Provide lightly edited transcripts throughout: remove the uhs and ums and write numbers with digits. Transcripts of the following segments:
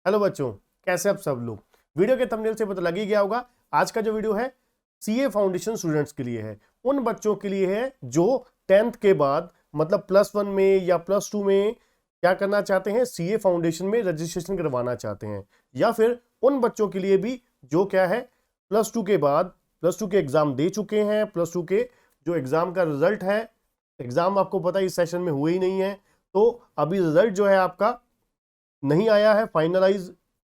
Hello बच्चों, कैसे आप सब लोग। वीडियो के थंबनेल से पता लग ही गया होगा, आज का जो वीडियो है सीए फाउंडेशन स्टूडेंट्स के लिए है। उन बच्चों के लिए है जो 10th के बाद मतलब +1 में या +2 में क्या करना चाहते हैं, सीए फाउंडेशन में रजिस्ट्रेशन करवाना चाहते हैं। या फिर उन बच्चों के लिए भी जो क्या है +2 के बाद +2 के एग्जाम दे चुके हैं, +2 के जो एग्जाम का रिजल्ट है, एग्जाम आपको पता है इस सेशन में हुए ही नहीं है, तो अभी रिजल्ट जो है आपका नहीं आया है, फाइनलाइज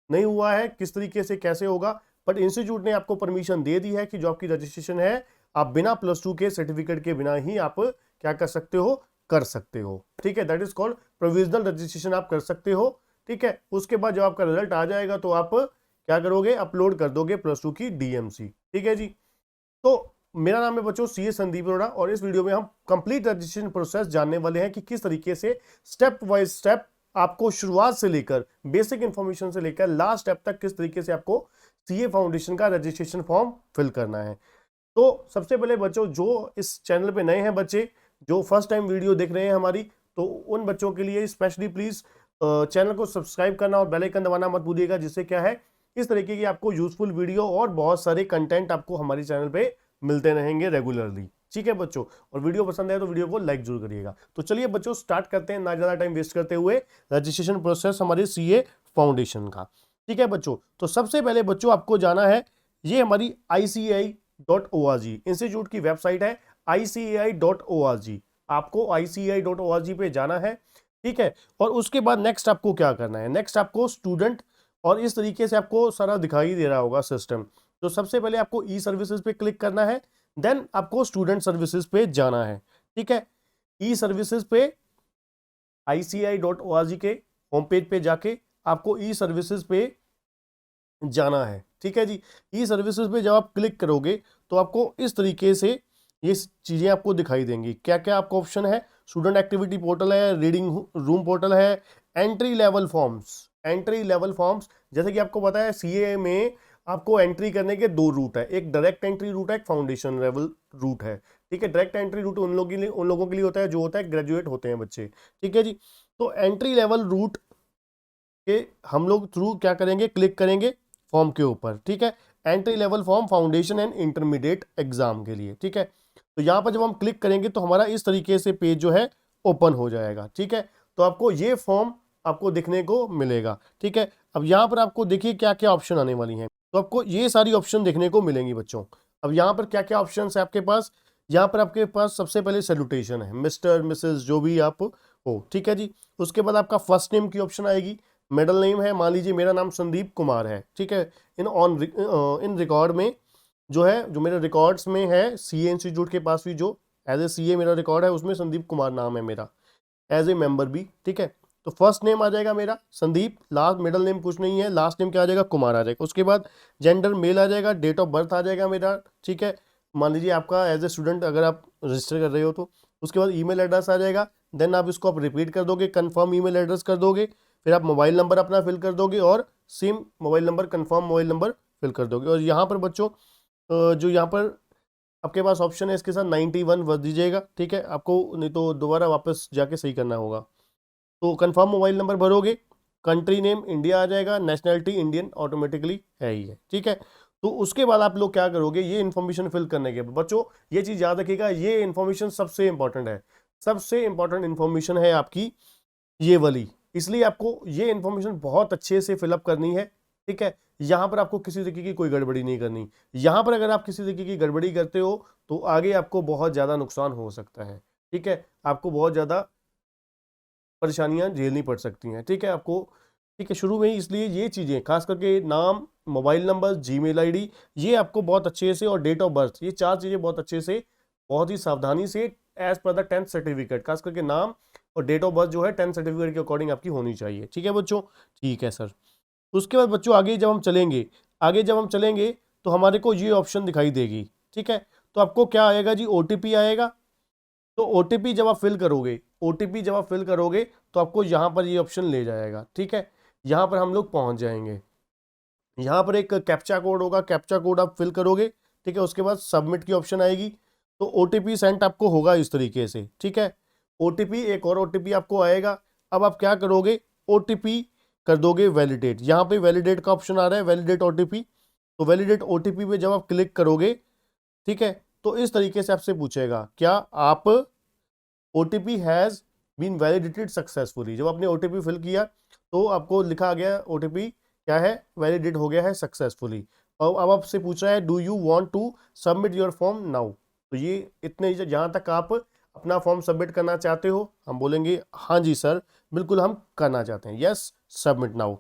नहीं हुआ है किस तरीके से कैसे होगा, बट इंस्टीट्यूट ने आपको परमिशन दे दी है कि जो आपकी रजिस्ट्रेशन है आप बिना +2 के सर्टिफिकेट के बिना ही आप क्या कर सकते हो, कर सकते हो। ठीक है, that is called provisional registration, आप कर सकते हो। ठीक है, उसके बाद जब आपका रिजल्ट आ जाएगा तो आप क्या करोगे, अपलोड कर दोगे +2 की डीएमसी। ठीक है जी। तो मेरा नाम है बच्चों सीए संदीप अरोड़ा और इस वीडियो में हम कंप्लीट रजिस्ट्रेशन प्रोसेस जानने वाले हैं कि किस तरीके से स्टेप बाय स्टेप आपको शुरुआत से लेकर बेसिक इंफॉर्मेशन से लेकर लास्ट स्टेप तक किस तरीके से आपको सीए फाउंडेशन का रजिस्ट्रेशन फॉर्म फिल करना है। तो सबसे पहले बच्चों जो इस चैनल पे नए हैं, बच्चे जो फर्स्ट टाइम वीडियो देख रहे हैं हमारी, तो उन बच्चों के लिए स्पेशली प्लीज चैनल को सब्सक्राइब करना और बेल आइकन दबाना मत भूलिएगा, जिससे क्या है इस तरीके की आपको यूजफुल वीडियो और बहुत सारे कंटेंट आपको हमारे चैनल पे मिलते रहेंगे रेगुलरली। ठीक है बच्चों, और वीडियो पसंद है तो वीडियो को लाइक जरूर करिएगा। तो चलिए बच्चों स्टार्ट करते हैं ना ज्यादा टाइम वेस्ट करते हुए रजिस्ट्रेशन प्रोसेस हमारे सीए फाउंडेशन का। ठीक है बच्चों, तो सबसे पहले बच्चों आपको जाना है, ये हमारी ICAI.org इंस्टीट्यूट की वेबसाइट है, ICAI.org। आपको ICAI.org पे जाना है। ठीक है, और उसके बाद नेक्स्ट आपको क्या करना है, नेक्स्ट आपको स्टूडेंट, और इस तरीके से आपको सारा दिखाई दे रहा होगा सिस्टम। तो सबसे पहले आपको ई सर्विसेज पे क्लिक करना है, देन आपको स्टूडेंट सर्विसेज पे जाना है। ठीक है, ई सर्विसेज पे ICAI.org के होम पेज पे जाके आपको ई सर्विसेज पे जाना है। ठीक है जी, ई सर्विसेज पे जब आप क्लिक करोगे तो आपको इस तरीके से ये चीजें आपको दिखाई देंगी। क्या क्या आपको ऑप्शन है, स्टूडेंट एक्टिविटी पोर्टल है, रीडिंग रूम पोर्टल है, entry level forms. Entry level forms जैसे कि आपको पता है सीए में आपको एंट्री करने के 2 रूट है, एक डायरेक्ट एंट्री रूट है, एक फाउंडेशन लेवल रूट है। ठीक है, डायरेक्ट एंट्री रूट उन लोगों के लिए होता है जो होता है ग्रेजुएट होते हैं बच्चे। ठीक है जी, तो एंट्री लेवल रूट के हम लोग थ्रू क्या करेंगे, क्लिक करेंगे फॉर्म के ऊपर। ठीक है, entry level form foundation and intermediate exam के लिए। ठीक है, तो यहाँ पर जब हम क्लिक करेंगे तो हमारा इस तरीके से पेज जो है ओपन हो जाएगा। ठीक है, तो आपको ये फॉर्म आपको दिखने को मिलेगा। ठीक है, अब यहाँ पर आपको देखिए क्या क्या ऑप्शन आने वाली हैं, तो आपको ये सारी ऑप्शन देखने को मिलेंगी बच्चों। अब यहाँ पर क्या क्या ऑप्शन है आपके पास, यहाँ पर आपके पास सबसे पहले सैल्यूटेशन है, मिस्टर मिसेस जो भी आप हो। ठीक है जी, उसके बाद आपका फर्स्ट नेम की ऑप्शन आएगी, मिडिल नेम है, मान लीजिए मेरा नाम संदीप कुमार है। ठीक है, इन रिकॉर्ड में जो है, जो मेरे रिकॉर्ड्स में है सीए इंस्टीट्यूट के पास भी जो एज ए सीए मेरा रिकॉर्ड है उसमें संदीप कुमार नाम है मेरा, एज ए मेंबर भी। ठीक है, तो फर्स्ट नेम आ जाएगा मेरा संदीप, लास्ट मिडिल नेम कुछ नहीं है, लास्ट नेम क्या आ जाएगा, कुमार आ जाएगा। उसके बाद जेंडर मेल आ जाएगा, डेट ऑफ बर्थ आ जाएगा मेरा। ठीक है, मान लीजिए आपका एज ए स्टूडेंट अगर आप रजिस्टर कर रहे हो तो। उसके बाद ईमेल एड्रेस आ जाएगा, देन आप इसको आप रिपीट कर दोगे, कंफर्म ईमेल एड्रेस कर दोगे, फिर आप मोबाइल नंबर अपना फिल कर दोगे और same mobile number, confirm mobile number fill कर दोगे। और यहाँ पर बच्चों जो यहाँ पर आपके पास ऑप्शन है इसके साथ 91 भर दीजिएगा। ठीक है, आपको नहीं तो दोबारा वापस जाके सही करना होगा। तो कंफर्म मोबाइल नंबर भरोगे, कंट्री नेम इंडिया आ जाएगा, नेशनैलिटी इंडियन ऑटोमेटिकली है ही है। ठीक है, तो उसके बाद आप लोग क्या करोगे, ये इन्फॉर्मेशन फिल करने के बाद बच्चों ये चीज याद रखिएगा, ये इन्फॉर्मेशन सबसे इंपॉर्टेंट है, सबसे इंपॉर्टेंट इन्फॉर्मेशन है आपकी ये वाली, इसलिए आपको ये इन्फॉर्मेशन बहुत अच्छे से फिलअप करनी है। ठीक है, यहां पर आपको किसी तरीके की कोई गड़बड़ी नहीं करनी। यहां पर अगर आप किसी तरीके की गड़बड़ी करते हो तो आगे आपको बहुत ज्यादा नुकसान हो सकता है। ठीक है, आपको बहुत ज्यादा परेशानियां झेलनी पड़ सकती हैं। ठीक है आपको, ठीक है शुरू में ही, इसलिए ये चीजें खास करके नाम, मोबाइल नंबर, जीमेल आईडी, ये आपको बहुत अच्छे से, और डेट ऑफ बर्थ, ये 4 चीजें बहुत अच्छे से, बहुत ही सावधानी से as per the 10th certificate, खास करके नाम और डेट ऑफ बर्थ जो है 10th सर्टिफिकेट के अकॉर्डिंग आपकी होनी चाहिए। ठीक है बच्चों, ठीक है सर। उसके बाद बच्चों आगे जब हम चलेंगे, आगे जब हम चलेंगे तो हमारे को ये ऑप्शन दिखाई देगी। ठीक है, तो आपको क्या आएगा जी, ओटीपी आएगा। तो ओटीपी जब आप फिल करोगे, ओटीपी जब आप फिल करोगे तो आपको यहाँ पर ये ऑप्शन ले जाएगा। ठीक है, यहाँ पर हम लोग पहुँच जाएंगे, यहाँ पर एक कैप्चा कोड होगा, कैप्चा कोड आप फिल करोगे। ठीक है, उसके बाद सबमिट की ऑप्शन आएगी, तो ओटीपी सेंड आपको होगा इस तरीके से। ठीक है, ओटीपी, एक और ओटीपी आपको आएगा। अब आप क्या करोगे, ओटीपी कर दोगे वैलिडेट। यहाँ पे वैलिडेट का ऑप्शन आ रहा है, वैलिडेट ओटीपी। तो वैलिडेट ओटीपी पे जब आप क्लिक करोगे, ठीक है, तो इस तरीके से आपसे पूछेगा क्या आप OTP has been validated successfully. जब आपने ओटीपी फिल किया तो आपको लिखा गया ओटीपी क्या है, वैलिडेट हो गया है सक्सेसफुली। और अब आपसे पूछ रहा है do you want to submit your form now. तो ये इतने जहाँ तक आप अपना फॉर्म सबमिट करना चाहते हो, हम बोलेंगे हाँ जी सर बिल्कुल हम करना चाहते हैं, यस सबमिट नाउ।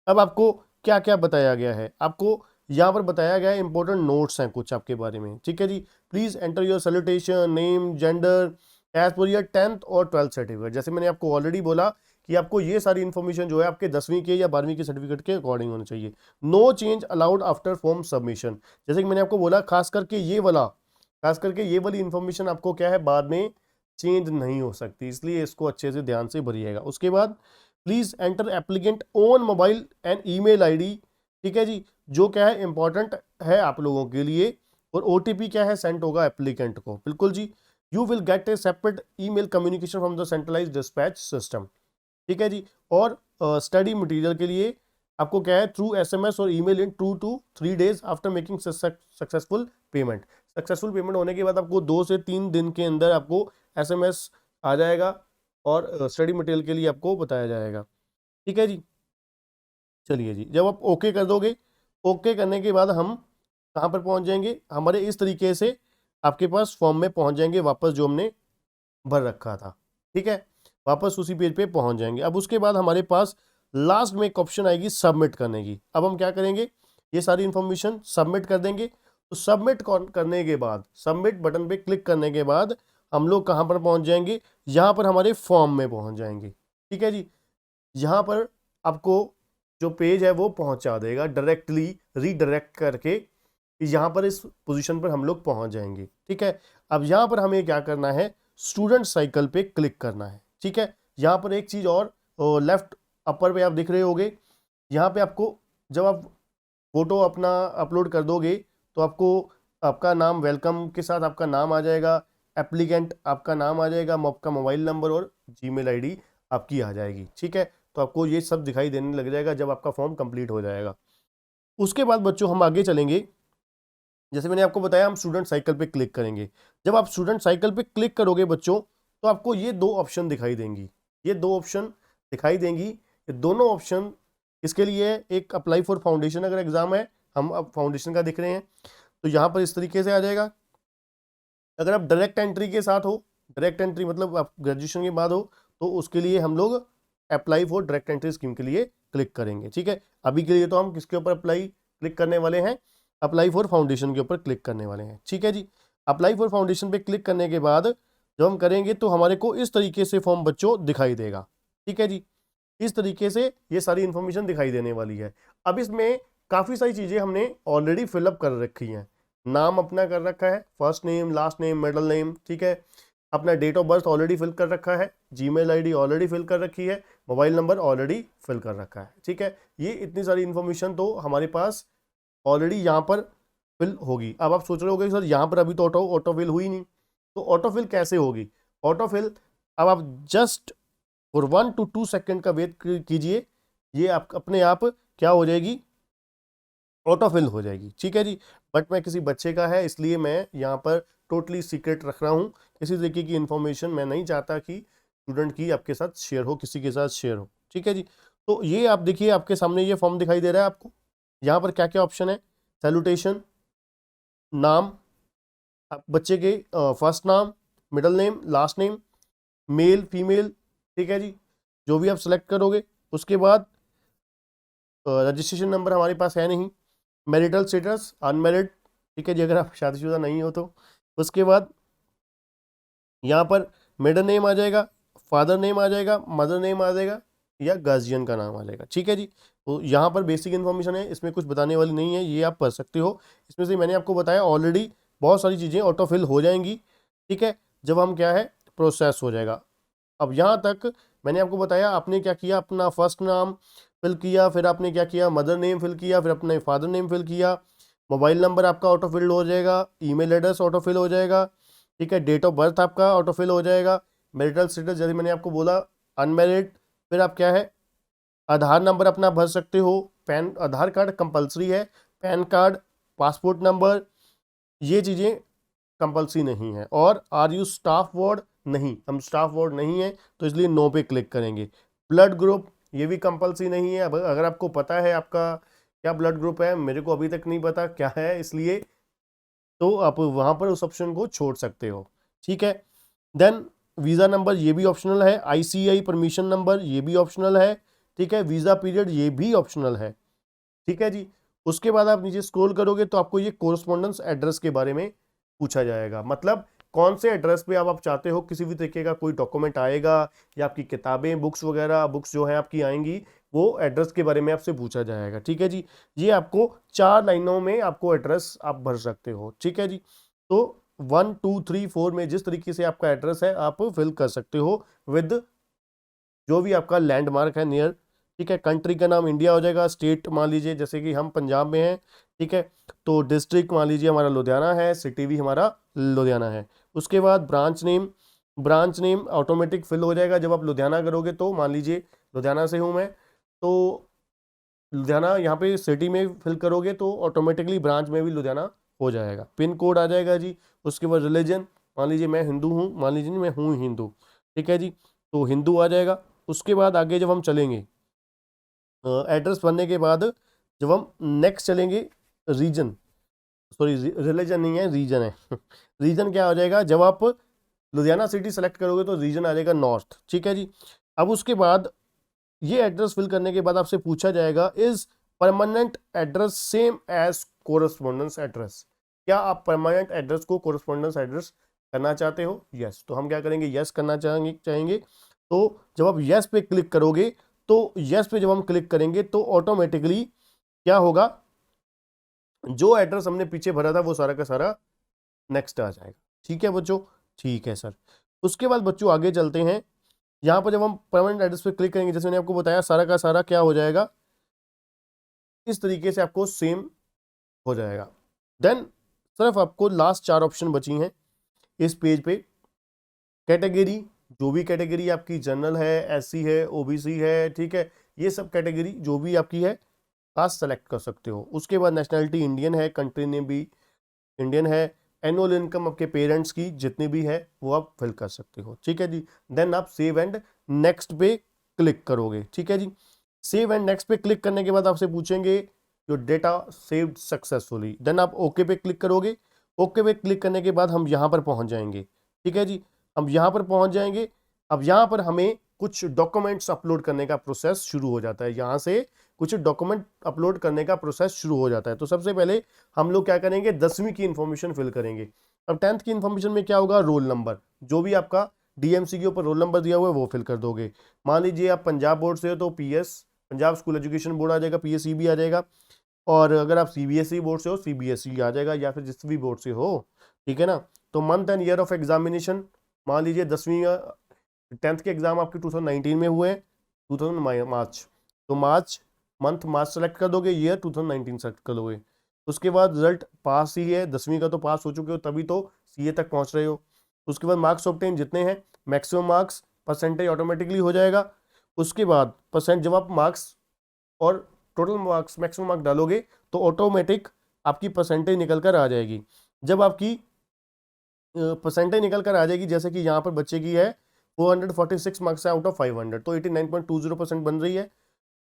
अब आपको क्या क्या बताया गया है, आपको यहाँ पर बताया गया है इंपॉर्टेंट नोट्स हैं कुछ आपके बारे में, ठीक है जी। Please enter your salutation, name, gender age पर योर 10th और 12th सर्टिफिकेट। जैसे मैंने आपको ऑलरेडी बोला कि आपको ये सारी इन्फॉर्मेशन जो है आपके 10वीं के या 12वीं के सर्टिफिकेट के अकॉर्डिंग होनी चाहिए। No change allowed after form submission. जैसे कि मैंने आपको बोला खास करके ये वाली इन्फॉर्मेशन आपको क्या है बाद में चेंज नहीं हो सकती, इसलिए इसको अच्छे से ध्यान से भरिएगा। उसके बाद please enter applicant own mobile and email ID, ठीक है जी, जो क्या है इंपॉर्टेंट है आप लोगों के लिए। और ओटीपी क्या है सेंड होगा एप्लीकेंट को, बिल्कुल जी। You will get a separate email communication from the centralised dispatch system, ठीक है जी। और स्टडी मटेरियल के लिए आपको क्या है थ्रू एसएमएस और email in 2 to 3 days after making successful payment. Successful payment होने के बाद आपको 2 से 3 दिन के अंदर आपको एसएमएस आ जाएगा और स्टडी मटेरियल के लिए आपको बताया जाएगा, ठीक है जी। चलिए जी, जब आप ओके कर दोगे, ओके करने के बाद हम कहाँ पर पहुँच जाएंगे, हमारे इस तरीके से आपके पास फॉर्म में पहुँच जाएंगे वापस जो हमने भर रखा था, ठीक है, वापस उसी पेज पे पहुँच जाएंगे। अब उसके बाद हमारे पास लास्ट में एक ऑप्शन आएगी सबमिट करने की। अब हम क्या करेंगे, ये सारी इंफॉर्मेशन सबमिट कर देंगे। तो सबमिट करने के बाद, सबमिट बटन पे क्लिक करने के बाद हम लोग कहाँ पर पहुँच जाएंगे, यहाँ पर हमारे फॉर्म में पहुँच जाएंगे, ठीक है जी। यहाँ पर आपको जो पेज है वो पहुंचा देगा डायरेक्टली, रीडायरेक्ट करके यहाँ पर इस पोजीशन पर हम लोग पहुंच जाएंगे, ठीक है। अब यहाँ पर हमें क्या करना है, स्टूडेंट साइकिल पे क्लिक करना है, ठीक है। यहाँ पर एक चीज़ और लेफ्ट अपर पे आप दिख रहे होगे, यहाँ पे आपको जब आप फोटो अपना अपलोड कर दोगे तो आपको आपका नाम वेलकम के साथ आपका नाम आ जाएगा, एप्लीकेंट आपका नाम आ जाएगा, आपका मोबाइल नंबर और जीमेल आईडी आपकी आ जाएगी, ठीक है। तो आपको ये सब दिखाई देने लग जाएगा जब आपका फॉर्म कंप्लीट हो जाएगा। उसके बाद बच्चों हम आगे चलेंगे। जैसे मैंने आपको बताया हम स्टूडेंट साइकिल पे क्लिक करेंगे। जब आप स्टूडेंट साइकिल पे क्लिक करोगे बच्चों तो आपको ये 2 ऑप्शन दिखाई देंगी, ये 2 ऑप्शन दिखाई देंगी। ये दोनों ऑप्शन इसके लिए, एक अप्लाई फॉर फाउंडेशन अगर एग्जाम है, हम अब फाउंडेशन का दिख रहे हैं तो यहाँ पर इस तरीके से आ जाएगा। अगर आप डायरेक्ट एंट्री के साथ हो, डायरेक्ट एंट्री मतलब आप ग्रेजुएशन के बाद हो, तो उसके लिए हम लोग apply for direct entry scheme के लिए क्लिक करेंगे, ठीक है। अभी के लिए तो हम किसके ऊपर अप्लाई क्लिक करने वाले हैं, अप्लाई फॉर फाउंडेशन के ऊपर क्लिक करने वाले हैं, ठीक है जी। अप्लाई फॉर फाउंडेशन पे क्लिक करने के बाद जब हम करेंगे तो हमारे को इस तरीके से फॉर्म बच्चों दिखाई देगा, ठीक है जी। इस तरीके से ये सारी इंफॉर्मेशन दिखाई देने वाली है। अब इसमें काफ़ी सारी चीज़ें हमने ऑलरेडी फिलअप कर रखी हैं। नाम अपना कर रखा है, first name, last name, middle name, ठीक है। अपना date of birth already fill कर रखा है, जीमेल आईडी ऑलरेडी फिल कर रखी है, मोबाइल नंबर ऑलरेडी फिल कर रखा है, ठीक है। ये इतनी सारी इन्फॉर्मेशन तो हमारे पास ऑलरेडी यहाँ पर फिल होगी। अब आप सोच रहे होगे सर यहाँ पर अभी तो ऑटो फिल हुई नहीं, तो ऑटो फिल कैसे होगी। ऑटो फिल अब आप जस्ट फॉर 1 to 2 सेकेंड का वेट कीजिए, ये आप अपने आप क्या हो जाएगी, ऑटो फिल हो जाएगी, ठीक है जी। बट मैं किसी बच्चे का है इसलिए मैं यहाँ पर टोटली सीक्रेट रख रहा हूँ, किसी तरीके की इन्फॉर्मेशन मैं नहीं चाहता कि स्टूडेंट की आपके साथ शेयर हो, किसी के साथ शेयर हो, ठीक है जी। तो ये आप देखिए आपके सामने ये फॉर्म दिखाई दे रहा है आपको, यहाँ पर क्या क्या ऑप्शन है, सैल्यूटेशन, नाम, बच्चे के फर्स्ट नाम, middle name, last name, male female, ठीक है जी, जो भी आप सेलेक्ट करोगे। उसके बाद रजिस्ट्रेशन नंबर हमारे पास है नहीं, मैरिटल स्टेटस अनमैरिड, ठीक है जी, अगर आप शादीशुदा नहीं हो तो। उसके बाद यहाँ पर मिडल नेम आ जाएगा, फादर नेम आ जाएगा, मदर नेम आ जाएगा या गार्जियन का नाम आ जाएगा, ठीक है जी। तो यहाँ पर बेसिक इन्फॉर्मेशन है, इसमें कुछ बताने वाली नहीं है, ये आप पढ़ सकते हो। इसमें से मैंने आपको बताया ऑलरेडी बहुत सारी चीज़ें ऑटो फिल हो जाएंगी, ठीक है, जब हम क्या है प्रोसेस हो जाएगा। अब यहाँ तक मैंने आपको बताया, आपने क्या किया, अपना फर्स्ट नाम फिल किया, फिर आपने क्या किया, मदर नेम फिल किया, फिर अपने फादर नेम फिल किया, मोबाइल नंबर आपका ऑटो फिल हो जाएगा, ईमेल एड्रेस ऑटो फिल हो जाएगा, ठीक है, डेट ऑफ बर्थ आपका ऑटो फिल हो जाएगा, मैरिटल स्टेटस जैसे मैंने आपको बोला अनमैरिड, फिर आप क्या है आधार नंबर अपना भर सकते हो, पैन आधार कार्ड कंपलसरी है, पैन कार्ड, पासपोर्ट नंबर, ये चीज़ें कंपलसरी नहीं है। और आर यू स्टाफ वार्ड, नहीं, हम स्टाफ वार्ड नहीं है तो इसलिए नो पे क्लिक करेंगे। ब्लड ग्रुप, ये भी कंपलसरी नहीं है। अब अगर आपको पता है आपका क्या ब्लड ग्रुप है, मेरे को अभी तक नहीं पता क्या है, इसलिए तो आप वहां पर उस ऑप्शन को छोड़ सकते हो, ठीक है। देन वीज़ा नंबर, ये भी ऑप्शनल है। आईसीआई परमिशन नंबर, ये भी ऑप्शनल है, ठीक है। वीज़ा पीरियड, ये भी ऑप्शनल है, ठीक है जी। उसके बाद आप नीचे स्क्रॉल करोगे तो आपको ये कोरस्पॉन्डेंस एड्रेस के बारे में पूछा जाएगा, मतलब कौन से एड्रेस पे आप चाहते हो किसी भी तरीके का कोई डॉक्यूमेंट आएगा या आपकी किताबें, बुक्स वगैरह, बुक्स जो है आपकी आएंगी, वो एड्रेस के बारे में आपसे पूछा जाएगा, ठीक है जी। ये आपको 4 लाइनों में आपको एड्रेस आप भर सकते हो, ठीक है जी। तो 1 2 3 4 में जिस तरीके से आपका एड्रेस है आप फिल कर सकते हो विद जो भी आपका लैंडमार्क है नियर, ठीक है। कंट्री का नाम इंडिया हो जाएगा, स्टेट मान लीजिए जैसे कि हम पंजाब में हैं, ठीक है, तो डिस्ट्रिक्ट मान लीजिए हमारा लुधियाना है, सिटी भी हमारा लुधियाना है। उसके बाद ब्रांच नेम ऑटोमेटिक फिल हो जाएगा जब आप लुधियाना करोगे, तो मान लीजिए लुधियाना से हूँ मैं, तो लुधियाना यहाँ पे सिटी में फिल करोगे तो ऑटोमेटिकली ब्रांच में भी लुधियाना हो जाएगा। पिन कोड आ जाएगा जी। उसके बाद रिलीजन, मान लीजिए मैं हिंदू हूँ, मान लीजिए मैं हूँ हिंदू, ठीक है जी, तो हिंदू आ जाएगा। उसके बाद आगे जब हम चलेंगे एड्रेस भरने के बाद जब हम नेक्स्ट चलेंगे, रीजन, सॉरी रिलीजन नहीं है, रीजन है रीजन क्या हो जाएगा, जब आप लुधियाना सिटी सेलेक्ट करोगे तो रीजन आ जाएगा नॉर्थ, ठीक है जी। अब उसके बाद ये एड्रेस फिल करने के बाद आपसे पूछा जाएगा is permanent address same as correspondence address, क्या आप परमानेंट एड्रेस को कोरस्पोंडेंस एड्रेस करना चाहते हो? यस, तो हम क्या करेंगे, यस करना चाहेंगे। तो जब आप यस पे क्लिक करोगे, तो यस पे जब हम क्लिक करेंगे तो ऑटोमेटिकली क्या होगा, जो एड्रेस हमने पीछे भरा था वो सारा का सारा नेक्स्ट आ जाएगा, ठीक है बच्चों, ठीक है सर। उसके बाद बच्चों आगे चलते हैं। यहाँ पर जब हम परमानेंट एड्रेस पे क्लिक करेंगे, जैसे मैंने आपको बताया, सारा का सारा क्या हो जाएगा, इस तरीके से आपको सेम हो जाएगा। देन सिर्फ आपको लास्ट 4 ऑप्शन बची हैं इस पेज पे। कैटेगरी, जो भी कैटेगरी आपकी जनरल है, एससी है, ओबीसी है, ठीक है, ये सब कैटेगरी जो भी आपकी है कास्ट सेलेक्ट कर सकते हो। उसके बाद नेशनैलिटी इंडियन है, कंट्री नेम भी इंडियन है, एनुअल इनकम आपके पेरेंट्स की जितनी भी है वो आप फिल कर सकते हो, ठीक है जी। देन आप सेव एंड नेक्स्ट पे क्लिक करोगे, ठीक है जी। सेव एंड नेक्स्ट पे क्लिक करने के बाद आपसे पूछेंगे जो डेटा सेव्ड सक्सेसफुली, देन आप ओके पे क्लिक करोगे। ओके पे क्लिक करने के बाद हम यहाँ पर पहुँच जाएंगे, ठीक है जी। अब यहाँ पर पहुँच जाएंगे, अब यहाँ पर हमें कुछ डॉक्यूमेंट्स अपलोड करने का प्रोसेस शुरू हो जाता है। यहाँ से कुछ डॉक्यूमेंट अपलोड करने का प्रोसेस शुरू हो जाता है। तो सबसे पहले हम लोग क्या करेंगे, 10वीं की इंफॉर्मेशन फिल करेंगे। अब 10th की इंफॉर्मेशन में क्या होगा, रोल नंबर, जो भी आपका डीएमसी के ऊपर रोल नंबर दिया हुआ है वो फिल कर दोगे। मान लीजिए आप पंजाब बोर्ड से हो तो PS, Punjab school education board आ जाएगा, पीएसईबी आ जाएगा। और अगर आप सीबीएसई बोर्ड से हो, सीबीएसई आ जाएगा, या फिर जिस भी बोर्ड से हो, ठीक है ना। तो month and year of examination, मान लीजिए 10वीं 10th के एग्जाम आपके 2019 में हुए हैं, 2000 मार्च, तो मार्च मंथ मार्च सेलेक्ट कर दोगे, ईयर 2019 सेलेक्ट कर दोगे। उसके बाद रिजल्ट पास ही है, 10वीं का तो पास हो चुके हो, तभी तो सीए तक पहुंच रहे हो। उसके बाद मार्क्स ऑब्टेन जितने हैं, मैक्सिमम मार्क्स, परसेंटेज ऑटोमेटिकली हो जाएगा। उसके बाद परसेंट, जब आप मार्क्स और टोटल मार्क्स मैक्सिमम मार्क्स डालोगे तो ऑटोमेटिक आपकी परसेंटेज निकल कर आ जाएगी। जब आपकी परसेंटेज निकल कर आ जाएगी, जैसे कि यहाँ पर बच्चे की है 446 मार्क्स आउट ऑफ 500, तो 89.20% बन रही है।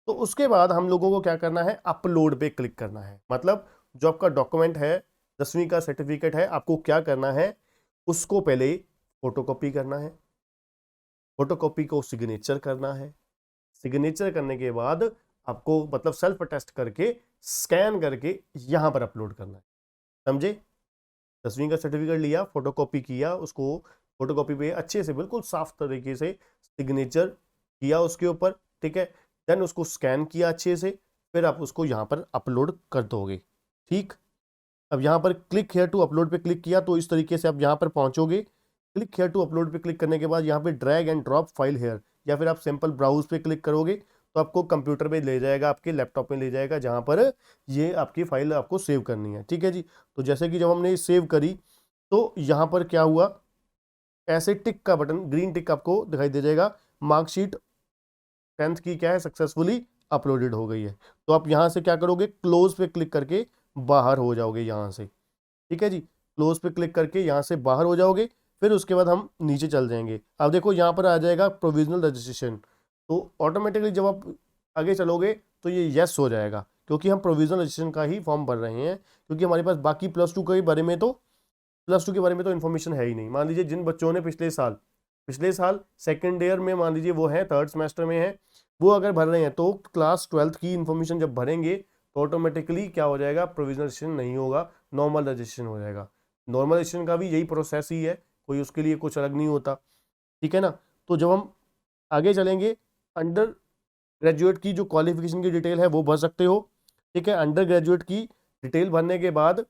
तो उसके बाद हम लोगों को क्या करना है, अपलोड पे क्लिक करना है। मतलब जो आपका डॉक्यूमेंट है, 10वीं का सर्टिफिकेट है, आपको क्या करना है, उसको पहले फोटोकॉपी करना है, फोटोकॉपी को सिग्नेचर करना है, सिग्नेचर करने के बाद आपको मतलब सेल्फ अटेस्ट करके स्कैन करके यहां पर अपलोड करना है, समझे। 10वीं का सर्टिफिकेट लिया, फोटोकॉपी किया, उसको फोटोकॉपी पे अच्छे से बिल्कुल साफ तरीके से सिग्नेचर किया उसके ऊपर, ठीक है। देन उसको स्कैन किया अच्छे से, फिर आप उसको यहाँ पर अपलोड कर दोगे, ठीक। अब यहाँ पर क्लिक हेयर टू अपलोड पे क्लिक किया तो इस तरीके से आप यहाँ पर पहुँचोगे। क्लिक हेयर टू अपलोड पे क्लिक करने के बाद यहाँ पे drag and drop file hair, या फिर आप सिंपल ब्राउज पे क्लिक करोगे तो आपको कंप्यूटर पे ले जाएगा, आपके लैपटॉप में ले जाएगा, जहाँ पर ये आपकी फाइल आपको सेव करनी है, ठीक है जी। तो जैसे कि जब हमने सेव करी तो यहाँ पर क्या हुआ, ऐसे टिक का बटन, ग्रीन टिक आपको दिखाई दे जाएगा, मार्कशीट 10th की क्या है सक्सेसफुली अपलोडेड हो गई है। तो आप यहाँ से क्या करोगे, क्लोज पे क्लिक करके बाहर हो जाओगे यहाँ से, ठीक है जी। क्लोज पे क्लिक करके यहाँ से बाहर हो जाओगे, फिर उसके बाद हम नीचे चल जाएंगे। अब देखो यहाँ पर आ जाएगा प्रोविजनल रजिस्ट्रेशन, तो ऑटोमेटिकली जब आप आगे चलोगे तो ये यस हो जाएगा, क्योंकि हम प्रोविजनल रजिस्ट्रेशन का ही फॉर्म भर रहे हैं, क्योंकि हमारे पास बाकी +2 के बारे में तो इन्फॉर्मेशन है ही नहीं। मान लीजिए जिन बच्चों ने पिछले साल सेकेंड ईयर में, मान लीजिए वो है थर्ड सेमेस्टर में है, वो अगर भर रहे हैं तो क्लास 12th की इन्फॉर्मेशन जब भरेंगे तो ऑटोमेटिकली क्या हो जाएगा, प्रोविजनल रजिस्ट्रेशन नहीं होगा, नॉर्मल रजिस्ट्रेशन हो जाएगा। नॉर्मल रजिस्ट्रेशन का भी यही प्रोसेस ही है, कोई उसके लिए कुछ अलग नहीं होता, ठीक है ना। तो जब हम आगे चलेंगे, अंडर ग्रेजुएट की जो क्वालिफिकेशन की डिटेल है वो भर सकते हो, ठीक है। अंडर ग्रेजुएट की डिटेल भरने के बाद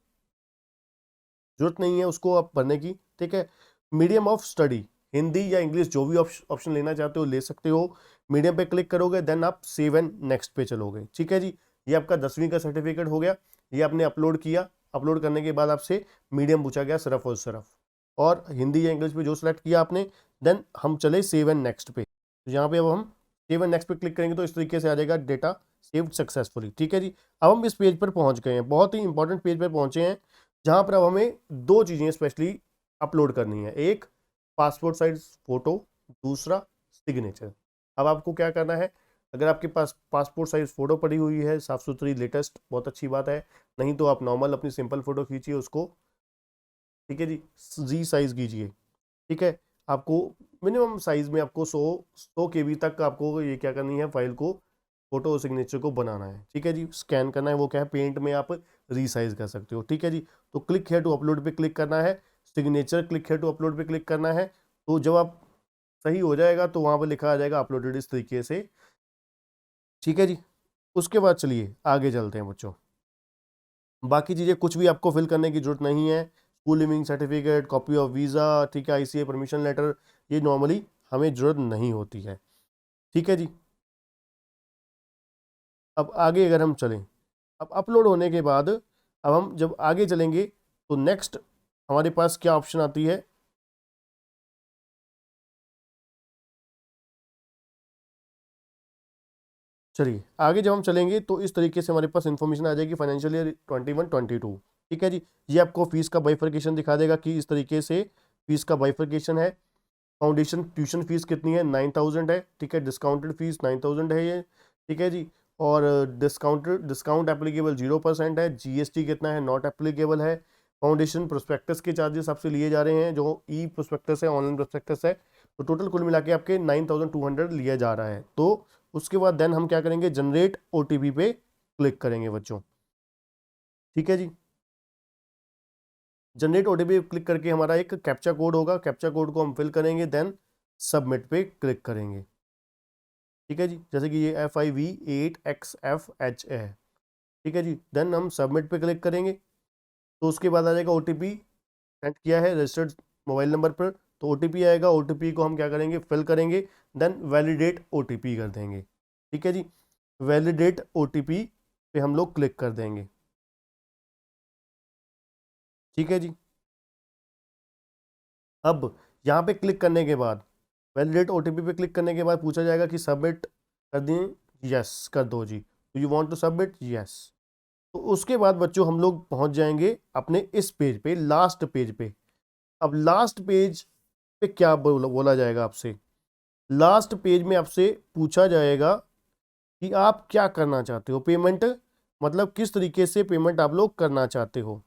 जरूरत नहीं है उसको आप भरने की, ठीक है। मीडियम ऑफ स्टडी, हिंदी या इंग्लिश जो भी ऑप्शन लेना चाहते हो ले सकते हो। मीडियम पे क्लिक करोगे, देन आप सेव एंड नेक्स्ट पे चलोगे, ठीक है जी। ये आपका 10वीं का सर्टिफिकेट हो गया, ये आपने अपलोड किया। अपलोड करने के बाद आपसे मीडियम पूछा गया सिर्फ और सिर्फ, और हिंदी या इंग्लिश पे जो सिलेक्ट किया आपने, देन हम चले सेव एंड नेक्स्ट पे। तो यहाँ पे अब हम सेव एंड नेक्स्ट पे क्लिक करेंगे तो इस तरीके से आ जाएगा डेटा सेव्ड सक्सेसफुली, ठीक है जी। अब हम इस पेज पर पहुंच गए हैं, बहुत ही इंपॉर्टेंट पेज पर पहुंचे हैं, जहां पर अब हमें दो चीजें स्पेशली अपलोड करनी है, एक पासपोर्ट साइज फोटो, दूसरा सिग्नेचर। अब आपको क्या करना है, अगर आपके पास पासपोर्ट साइज फोटो पड़ी हुई है साफ सुथरी लेटेस्ट, बहुत अच्छी बात है, नहीं तो आप नॉर्मल अपनी सिंपल फोटो खींचिए उसको, ठीक है जी, जी साइज कीजिए, ठीक है। आपको मिनिमम साइज में आपको 100 KB तक आपको ये क्या करनी है, फाइल को, फोटो सिग्नेचर को बनाना है, ठीक है जी। स्कैन करना है, वो क्या है, पेंट में आप रीसाइज कर सकते हो, ठीक है जी। तो क्लिक है टू अपलोड पे क्लिक करना है, सिग्नेचर क्लिक है टू अपलोड पे क्लिक करना है। तो जब आप सही हो जाएगा तो वहां पर लिखा आ जाएगा अपलोडेड इस तरीके से, ठीक है जी। उसके बाद चलिए आगे चलते हैं बच्चों। बाकी चीज़ें कुछ भी आपको फिल करने की जरूरत नहीं है, school leaving certificate, copy of visa, ठीक है, ICA परमिशन लेटर, ये नॉर्मली हमें जरूरत नहीं होती है, ठीक है जी। अब आगे अगर हम चलें, अब अपलोड होने के बाद अब हम जब आगे चलेंगे तो नेक्स्ट हमारे पास क्या ऑप्शन आती है, चलिए आगे जब हम चलेंगे तो इस तरीके से हमारे पास इंफॉर्मेशन आ जाएगी फाइनेंशियल ईयर 21-22, ठीक है जी। ये आपको फीस का बाइफरकेशन दिखा देगा कि इस तरीके से फीस का बाइफरकेशन है। फाउंडेशन ट्यूशन फीस कितनी है, 9000 है, ठीक है। डिस्काउंटेड फीस 9000 है ये, ठीक है जी। और डिस्काउंट एप्लीकेबल 0% है। GST कितना है, नॉट एप्लीकेबल है। फाउंडेशन प्रोस्पेक्टस के चार्जेस आपसे लिए जा रहे हैं, जो ई प्रोस्पेक्टस है, ऑनलाइन प्रोस्पेक्टस है, तो टोटल कुल मिला के आपके 9200 लिया जा रहा है। तो उसके बाद देन हम क्या करेंगे, जनरेट OTP पे क्लिक करेंगे बच्चों, ठीक है जी। जनरेट OTP क्लिक करके हमारा एक कैप्चा कोड होगा, कैप्चा कोड को हम फिल करेंगे, देन सबमिट पे क्लिक करेंगे, ठीक है जी। जैसे कि ये FIV8XFH है, ठीक है जी। देन हम सबमिट पे क्लिक करेंगे, तो उसके बाद आ जाएगा OTP सेंड किया है रजिस्टर्ड मोबाइल नंबर पर, तो OTP आएगा। OTP को हम क्या करेंगे, फिल करेंगे, देन वैलिडेट OTP कर देंगे, ठीक है जी। वैलिडेट OTP पे हम लोग क्लिक कर देंगे, ठीक है जी। अब यहाँ पे क्लिक करने के बाद, वैलिडेट OTP पे क्लिक करने के बाद पूछा जाएगा कि सबमिट कर दें, यस कर दो जी, तो you want to submit, yes. तो उसके बाद बच्चों हम लोग पहुंच जाएंगे अपने इस पेज पे, लास्ट पेज पे। अब लास्ट पेज पे क्या बोला जाएगा आपसे, लास्ट पेज में आपसे पूछा जाएगा कि आप क्या करना चाहते हो, पेमेंट, मतलब किस तरीके से पेमेंट आप लोग करना चाहते हो,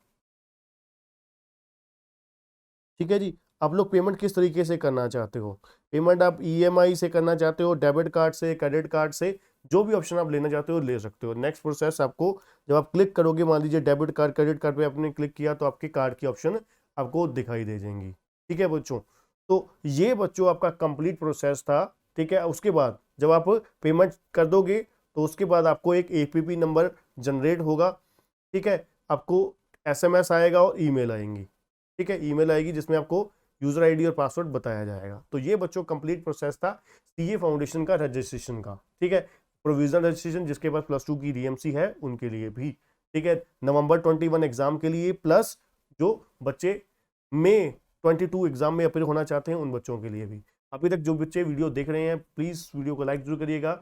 ठीक है जी। आप लोग पेमेंट किस तरीके से करना चाहते हो, पेमेंट आप EMI से करना चाहते हो, डेबिट कार्ड से, क्रेडिट कार्ड से, जो भी ऑप्शन आप लेना चाहते हो ले सकते हो। नेक्स्ट प्रोसेस आपको जब आप क्लिक करोगे, मान लीजिए डेबिट कार्ड, क्रेडिट कार्ड पे आपने क्लिक किया तो आपके कार्ड की ऑप्शन आपको दिखाई दे जाएंगी, ठीक है बच्चों। तो ये बच्चों आपका कंप्लीट प्रोसेस था, ठीक है। उसके बाद जब आप पेमेंट कर दोगे तो उसके बाद आपको एक APP नंबर जनरेट होगा, ठीक है। आपको SMS आएगा और ईमेल आएंगी, ठीक है। ईमेल आएगी जिसमें आपको यूजर ID और पासवर्ड बताया जाएगा। तो ये बच्चों कंप्लीट प्रोसेस था CA फाउंडेशन का रजिस्ट्रेशन का, ठीक है। प्रोविजनल रजिस्ट्रेशन जिसके पास +2 की DMC है उनके लिए भी, ठीक है। नवंबर 21 एग्जाम के लिए, प्लस जो बच्चे मई 22 एग्जाम में अपीयर होना चाहते हैं उन बच्चों के लिए भी। अभी तक जो बच्चे वीडियो देख रहे हैं प्लीज वीडियो को लाइक जरूर करिएगा,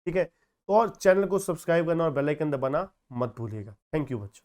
ठीक है। तो और चैनल को सब्सक्राइब करना और बेल आइकन दबाना मत भूलिएगा। थैंक यू बच्चों।